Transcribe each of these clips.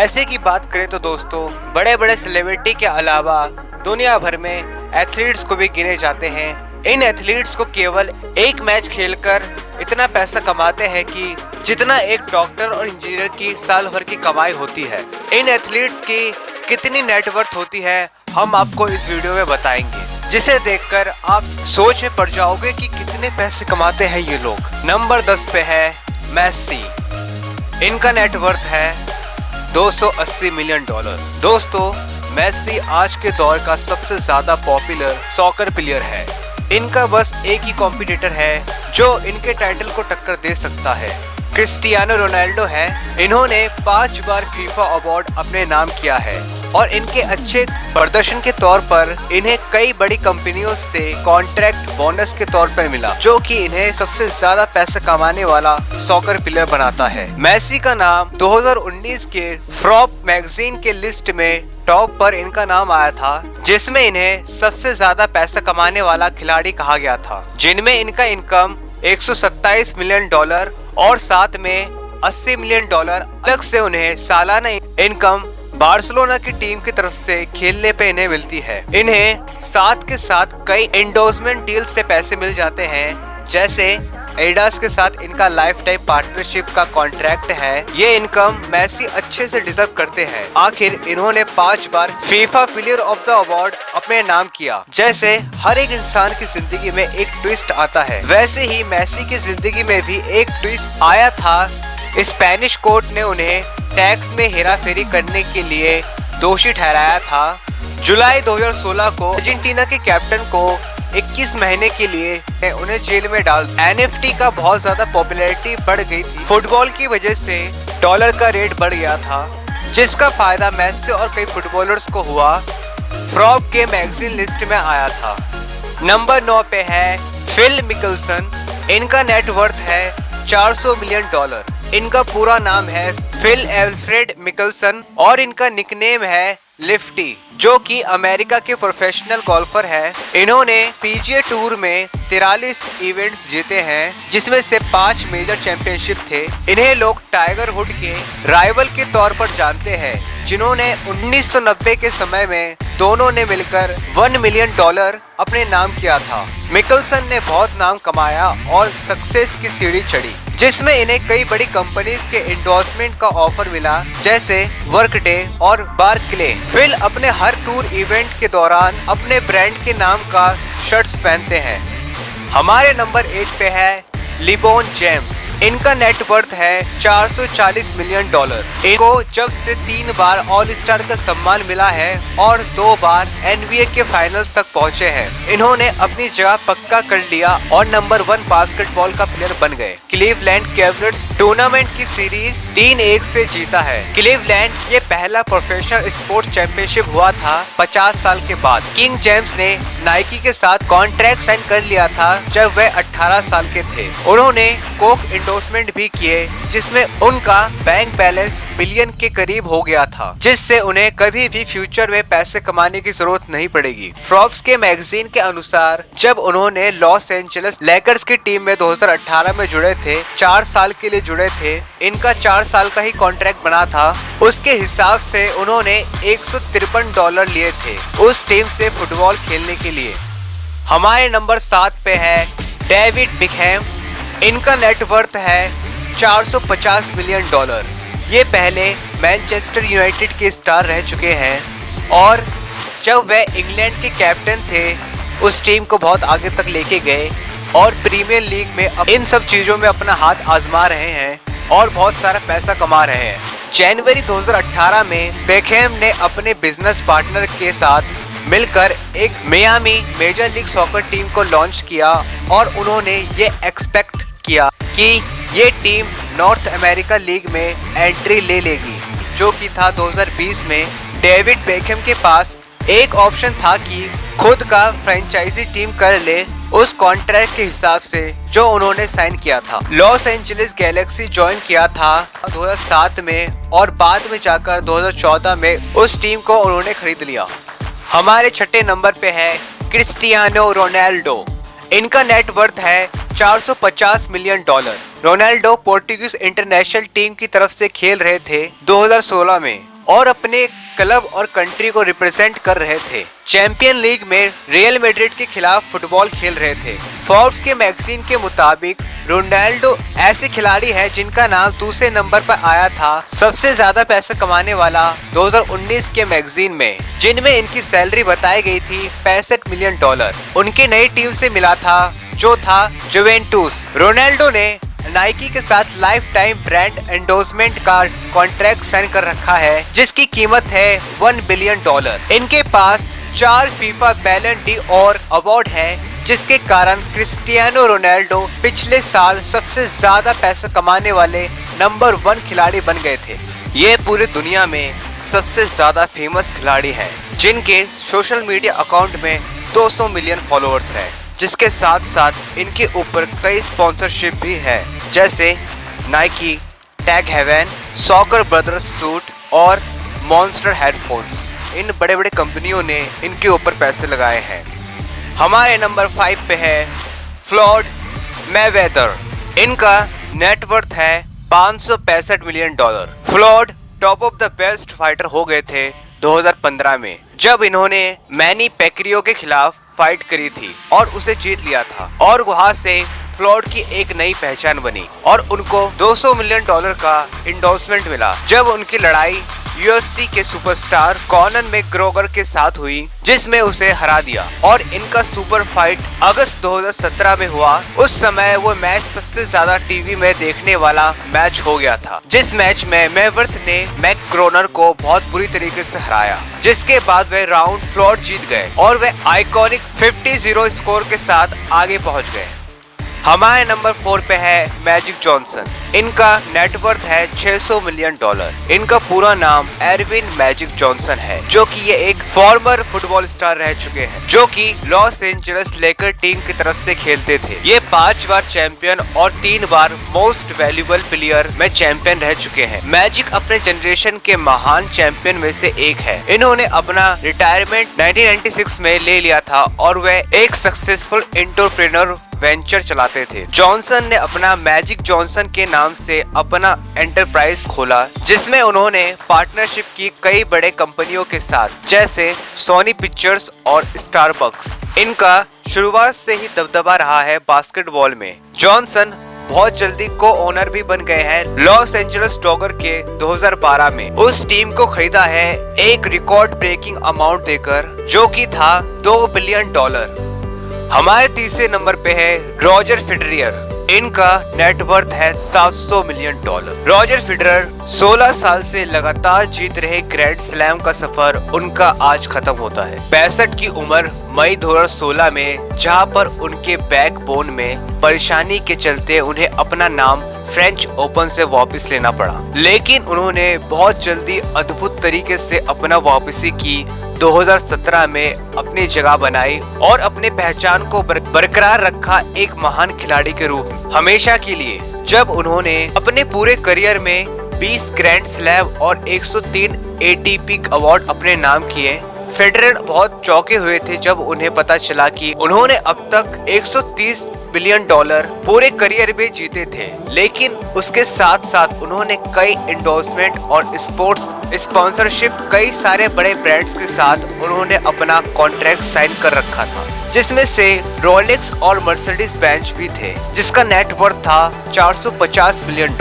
पैसे की बात करें तो दोस्तों बड़े बड़े सेलिब्रिटी के अलावा दुनिया भर में एथलीट्स को भी गिने जाते हैं। इन एथलीट्स को केवल एक मैच खेलकर इतना पैसा कमाते हैं कि जितना एक डॉक्टर और इंजीनियर की साल भर की कमाई होती है। इन एथलीट्स की कितनी नेटवर्थ होती है हम आपको इस वीडियो में बताएंगे, जिसे देखकर आप सोच में पड़ जाओगे कि कितने पैसे कमाते हैं ये लोग। नंबर 10 पे है मेसी। इनका नेटवर्थ है $280 मिलियन। दोस्तों मेसी आज के दौर का सबसे ज्यादा पॉपुलर सॉकर प्लेयर है। इनका बस एक ही कॉम्पिटिटर है जो इनके टाइटल को टक्कर दे सकता है, क्रिस्टियानो रोनाल्डो है। इन्होंने 5 बार फीफा अवार्ड अपने नाम किया है और इनके अच्छे प्रदर्शन के तौर पर इन्हें कई बड़ी कंपनियों से कॉन्ट्रैक्ट बोनस के तौर पर मिला, जो कि इन्हें सबसे ज्यादा पैसा कमाने वाला सॉकर प्लेयर बनाता है। मेसी का नाम 2019 के फोर्ब्स मैगजीन के लिस्ट में टॉप पर इनका नाम आया था, जिसमें इन्हें सबसे ज्यादा पैसा कमाने वाला खिलाड़ी कहा गया था, जिनमें इनका इनकम $127 मिलियन और साथ में $80 मिलियन अलग से उन्हें सालाना इनकम बार्सिलोना की टीम की तरफ से खेलने पे इन्हें मिलती है। इन्हें साथ के साथ कई एंडोर्समेंट डील से पैसे मिल जाते हैं, जैसे एडिडास के साथ इनका लाइफ टाइम पार्टनरशिप का कॉन्ट्रैक्ट है। ये इनकम मेसी अच्छे से डिजर्व करते हैं। आखिर इन्होंने 5 बार FIFA player of the award अपने नाम किया। जैसे हर एक इंसान की जिंदगी में एक ट्विस्ट आता है, वैसे ही मेसी की जिंदगी में भी एक ट्विस्ट आया था। स्पेनिश कोर्ट ने उन्हें टैक्स में हेराफेरी करने के लिए दोषी ठहराया था। जुलाई 2016 को अर्जेंटीना के कैप्टन को 21 महीने के लिए उन्हें जेल में डाल। NFT का बहुत ज्यादा पॉपुलैरिटी बढ़ गई थी। फुटबॉल की वजह से डॉलर का रेट बढ़ गया था, जिसका फायदा मेसी और कई फुटबॉलर्स को हुआ। फोर्ब्स के मैगजीन लिस्ट में आया था। नंबर 9 पे है फिल मिकल्सन। इनका नेटवर्थ है $400 मिलियन। इनका पूरा नाम है फिल एल्फ्रेड मिकल्सन और इनका निकनेम है लिफ्टी, जो कि अमेरिका के प्रोफेशनल गोल्फर है। इन्होंने PGA टूर में 43 इवेंट्स जीते हैं, जिसमें से 5 मेजर चैंपियनशिप थे। इन्हें लोग टाइगर वुड के राइवल के तौर पर जानते हैं, जिन्होंने 1990 के समय में दोनों ने मिलकर $1 मिलियन अपने नाम किया था। मिकल्सन ने बहुत नाम कमाया और सक्सेस की सीढ़ी चढ़ी, जिसमें इन्हें कई बड़ी कंपनीज के एंडोर्समेंट का ऑफर मिला, जैसे वर्कडे और बार्कले। फिल अपने हर टूर इवेंट के दौरान अपने ब्रांड के नाम का शर्ट्स पहनते हैं। हमारे नंबर 8 पे है लिब्रोन जेम्स। इनका नेटवर्थ है $440 मिलियन। इनको जब से 3 बार ऑल स्टार का सम्मान मिला है और 2 बार NBA के फाइनल्स तक पहुंचे हैं। इन्होंने अपनी जगह पक्का कर लिया और नंबर 1 बास्केटबॉल का प्लेयर बन गए। क्लीवलैंड कैवलियर्स टूर्नामेंट की सीरीज 3-1 से जीता है। क्लीवलैंड ये पहला प्रोफेशनल स्पोर्ट्स चैंपियनशिप हुआ था 50 साल के बाद। किंग जेम्स ने नाइकी के साथ कॉन्ट्रैक्ट साइन कर लिया था जब वे 18 साल के थे। उन्होंने कोक एंडोर्समेंट भी किए, जिसमें उनका बैंक बैलेंस बिलियन के करीब हो गया था, जिससे उन्हें कभी भी फ्यूचर में पैसे कमाने की जरूरत नहीं पड़ेगी। फोर्ब्स के मैगजीन के अनुसार जब उन्होंने लॉस एंजलिस लेकर्स की टीम में 2018 में जुड़े थे, 4 साल के लिए जुड़े थे। इनका 4 साल का ही कॉन्ट्रैक्ट बना था। उसके हिसाब से उन्होंने $153 लिए थे उस टीम से फुटबॉल खेलने के लिए। हमारे नंबर 7 पे है डेविड बिकहैम। इनका नेटवर्थ है $450 मिलियन। ये पहले मैनचेस्टर यूनाइटेड के स्टार रह चुके हैं और जब वे इंग्लैंड के कैप्टन थे उस टीम को बहुत आगे तक लेके गए और प्रीमियर लीग में इन सब चीज़ों में अपना हाथ आजमा रहे हैं और बहुत सारा पैसा कमा रहे हैं। जनवरी 2018 में बेकहैम ने अपने बिजनेस पार्टनर के साथ मिलकर एक Miami major league soccer team को लॉन्च किया और उन्होंने ये एक्सपेक्ट किया कि ये टीम नॉर्थ अमेरिका लीग में एंट्री ले लेगी, जो कि था 2020 में। डेविड बेकहैम के पास एक ऑप्शन था कि खुद का फ्रेंचाइजी टीम कर ले उस कॉन्ट्रैक्ट के हिसाब से जो उन्होंने साइन किया था। लॉस एंजलिस गैलेक्सी ज्वाइन किया था 2007 में और बाद में जाकर 2014 में उस टीम को उन्होंने खरीद लिया। हमारे 6ठे नंबर पे है क्रिस्टियानो रोनाल्डो। इनका नेटवर्थ है $450 million. Ronaldo Portuguese international team की तरफ से खेल रहे थे 2016 में। और अपने क्लब और कंट्री को रिप्रेजेंट कर रहे थे। चैंपियन लीग में रियल मैड्रिड के खिलाफ फुटबॉल खेल रहे थे। फोर्ब्स के मैगजीन के मुताबिक रोनाल्डो ऐसे खिलाड़ी हैं जिनका नाम दूसरे नंबर पर आया था सबसे ज्यादा पैसा कमाने वाला 2019 के मैगजीन में, जिनमें इनकी सैलरी बताई गई थी $65 मिलियन। उनकी नई टीम से मिला था जो था जुवेंटुस। रोनाल्डो ने नाइकी के साथ लाइफ टाइम ब्रांड एंडोर्समेंट का कॉन्ट्रैक्ट साइन कर रखा है जिसकी कीमत है $1 बिलियन। इनके पास 4 फीफा बैलन डी और अवार्ड है, जिसके कारण क्रिस्टियानो रोनाल्डो पिछले साल सबसे ज्यादा पैसा कमाने वाले नंबर 1 खिलाड़ी बन गए थे। ये पूरी दुनिया में सबसे ज्यादा फेमस खिलाड़ी हैं, जिनके सोशल मीडिया अकाउंट में 200 मिलियन फॉलोअर्स हैं, जिसके साथ साथ इनके ऊपर कई स्पॉन्सरशिप भी है, जैसे Nike, tag heaven, soccer brothers suit और मॉन्स्टर हेडफोन्स। इन बड़े बड़े कंपनियों ने इनके ऊपर पैसे लगाए हैं। हमारे नंबर 5 पे है फ्लॉयड मेवेदर। इनका नेटवर्थ है $565 million. Floyd top of the best fighter हो गए थे 2015 में, जब इन्होंने मैनी पैक्रियो के खिलाफ फाइट करी थी और उसे जीत लिया था, और वहां से फ्लॉयड की एक नई पहचान बनी और उनको $200 मिलियन का इंडोर्समेंट मिला जब उनकी लड़ाई UFC के सुपरस्टार कॉनर मैकग्रेगर के साथ हुई, जिसमें उसे हरा दिया, और इनका सुपर फाइट अगस्त 2017 में हुआ। उस समय वो मैच सबसे ज्यादा टीवी में देखने वाला मैच हो गया था, जिस मैच में मेवर्थ ने मैकग्रेगर को बहुत बुरी तरीके से हराया, जिसके बाद वे राउंड फ्लॉयड जीत गए और वे आइकॉनिक 50-0 स्कोर के साथ आगे पहुंच गए। हमारे नंबर 4 पे है मैजिक जॉनसन। इनका नेटवर्थ है $600 मिलियन। इनका पूरा नाम एरविन मैजिक जॉनसन है, जो कि ये एक फॉर्मर फुटबॉल स्टार रह चुके हैं, जो कि लॉस एंजल्स लेकर टीम की तरफ से खेलते थे। ये 5 बार चैंपियन और 3 बार मोस्ट वैल्यूएबल प्लेयर में चैंपियन रह चुके हैं। मैजिक अपने जनरेशन के महान चैंपियन में से एक है। इन्होंने अपना रिटायरमेंट 1996 में ले लिया था और वे एक सक्सेसफुल एंटरप्रेन्योर वेंचर चलाते थे। जॉनसन ने अपना मैजिक जॉनसन के नाम से अपना एंटरप्राइज खोला, जिसमें उन्होंने पार्टनरशिप की कई बड़े कंपनियों के साथ, जैसे सोनी पिक्चर्स और स्टारबक्स। इनका शुरुआत से ही दबदबा रहा है बास्केटबॉल में। जॉनसन बहुत जल्दी को ओनर भी बन गए हैं लॉस एंजल्स डॉगर के 2012 में। उस टीम को खरीदा है एक रिकॉर्ड ब्रेकिंग अमाउंट देकर, जो कि था $2 बिलियन। हमारे तीसरे नंबर पे है रॉजर फेडरर। इनका नेटवर्थ है $700 मिलियन। रॉजर फेडरर 16 साल से लगातार जीत रहे ग्रैंड स्लैम का सफर उनका आज खत्म होता है। 65 की उम्र मई 2016 में, जहां पर उनके बैकबोन में परेशानी के चलते उन्हें अपना नाम फ्रेंच ओपन से वापस लेना पड़ा, लेकिन उन्होंने बहुत जल्दी अद्भुत तरीके से अपना वापसी की। 2017 में अपनी जगह बनाई और अपने पहचान को बरकरार रखा एक महान खिलाड़ी के रूप में हमेशा के लिए, जब उन्होंने अपने पूरे करियर में 20 ग्रैंड स्लैम और 103 ATP अवार्ड अपने नाम किए। फेडरर बहुत चौंके हुए थे जब उन्हें पता चला कि उन्होंने अब तक $130 बिलियन पूरे करियर में जीते थे, लेकिन उसके साथ साथ उन्होंने कई एंडोर्समेंट और स्पोर्ट्स स्पॉन्सरशिप कई सारे बड़े ब्रांड्स के साथ उन्होंने अपना कॉन्ट्रैक्ट साइन कर रखा था, जिसमें से रोलेक्स और मर्सिडीज बेंज भी थे, जिसका नेटवर्थ था $450 बिलियन।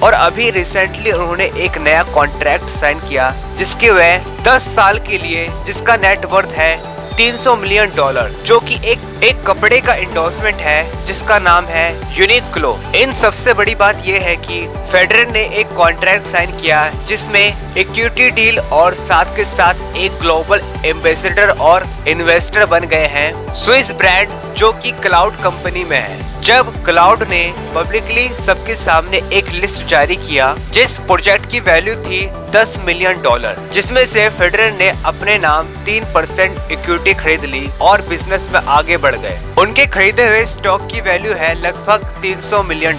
और अभी रिसेंटली उन्होंने एक नया कॉन्ट्रैक्ट साइन किया, जिसके वह 10 साल के लिए, जिसका नेटवर्थ है $300 मिलियन, जो कि एक कपड़े का एंडोर्समेंट है जिसका नाम है यूनिक्लो। इन सबसे बड़ी बात यह है कि फेडरर ने एक कॉन्ट्रैक्ट साइन किया जिसमें इक्विटी डील और साथ के साथ एक ग्लोबल एम्बेसडर और इन्वेस्टर बन गए हैं स्विस ब्रांड, जो कि क्लाउड कंपनी में है। जब क्लाउड ने पब्लिकली सबके सामने एक लिस्ट जारी किया जिस प्रोजेक्ट की वैल्यू थी $10 मिलियन, जिसमें से फेडरर ने अपने नाम 3% इक्विटी खरीद ली और बिजनेस में आगे बढ़ गए। उनके खरीदे हुए स्टॉक की वैल्यू है लगभग $300 मिलियन।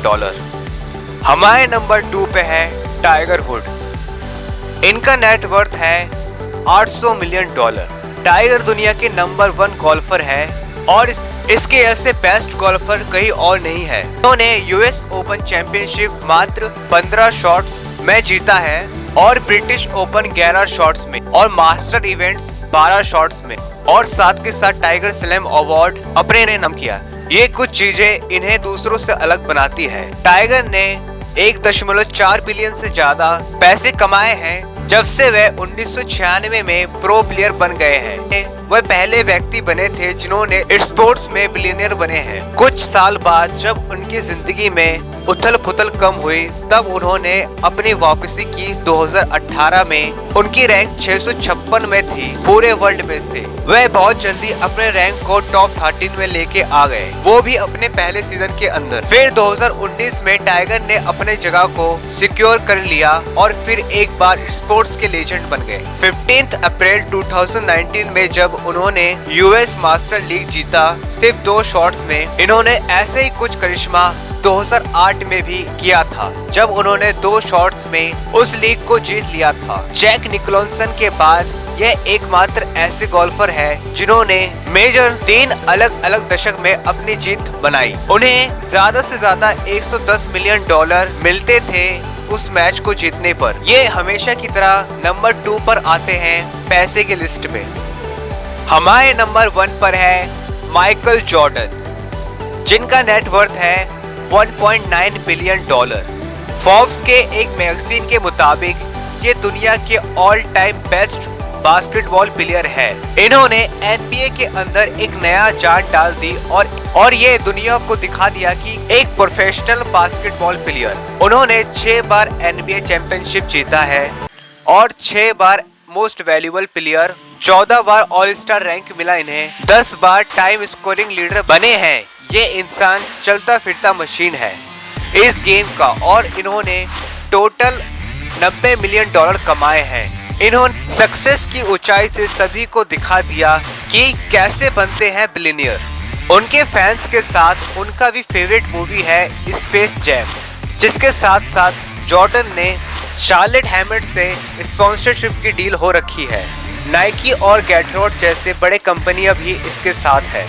हमारे नंबर 2 पे है टाइगर वुड। इनका नेटवर्थ है $800 मिलियन। टाइगर दुनिया के नंबर 1 गोल्फर है और इसके ऐसे बेस्ट गोल्फर कहीं और नहीं है। उन्होंने US ओपन चैंपियनशिप मात्र 15 शॉट्स में जीता है और ब्रिटिश ओपन 11 शॉट्स में और मास्टर इवेंट्स 12 शॉट्स में, और साथ के साथ टाइगर स्लैम अवार्ड अपने ने नाम किया। ये कुछ चीजें इन्हें दूसरों से अलग बनाती है। टाइगर ने 1.4 बिलियन से ज्यादा पैसे कमाए हैं जब से वह 1996 में प्रो प्लेयर बन गए हैं। वह पहले व्यक्ति बने थे जिन्होंने स्पोर्ट्स में बिलियनियर बने हैं। कुछ साल बाद जब उनकी जिंदगी में उथल पुथल कम हुई तब उन्होंने अपनी वापसी की। 2018 में उनकी रैंक 656 में थी पूरे वर्ल्ड में से। वह बहुत जल्दी अपने रैंक को टॉप 13 में लेके आ गए, वो भी अपने पहले सीजन के अंदर। फिर 2019 में टाइगर ने अपने जगह को सिक्योर कर लिया और फिर एक बार स्पोर्ट्स के लेजेंड बन गए। 15 अप्रैल 2019 में जब उन्होंने यूएस मास्टर लीग जीता सिर्फ 2 शॉट्स में, इन्होंने ऐसे ही कुछ करिश्मा 2008 में भी किया था जब उन्होंने 2 शॉट्स में उस लीग को जीत लिया था। जैक निकलसन के बाद यह एकमात्र ऐसे गोल्फर है जिन्होंने मेजर 3 अलग अलग दशक में अपनी जीत बनाई। उन्हें ज्यादा से ज्यादा 110 मिलियन डॉलर मिलते थे उस मैच को जीतने पर। ये हमेशा की तरह नंबर 2 पर आते हैं पैसे की लिस्ट में। हमारे नंबर 1 पर है माइकल जॉर्डन, जिनका नेटवर्थ है 1.9 बिलियन डॉलर। फोर्ब्स के एक मैगजीन के मुताबिक ये दुनिया के all time best basketball player है। इन्होंने एनबीए के अंदर एक नया जान डाल दी और ये दुनिया को दिखा दिया कि एक प्रोफेशनल बास्केटबॉल प्लेयर। उन्होंने 6 बार एनबीए चैंपियनशिप जीता है और 6 बार मोस्ट वैल्यूएबल प्लेयर, 14 बार ऑल स्टार रैंक मिला इन्हें, 10 बार टाइम स्कोरिंग लीडर बने हैं। ये इंसान चलता फिरता मशीन है इस गेम का और इन्होंने टोटल 90 मिलियन डॉलर कमाए हैं। इन्होंने सक्सेस की ऊंचाई से सभी को दिखा दिया कि कैसे बनते हैं बिलियनियर। उनके फैंस के साथ उनका भी फेवरेट मूवी है स्पेस जैम, जिसके साथ साथ जॉर्डन ने शार्लेट हैमंड से स्पॉन्सरशिप की डील हो रखी है। नाइकी और गैटरोड जैसे बड़े कंपनियां भी इसके साथ है।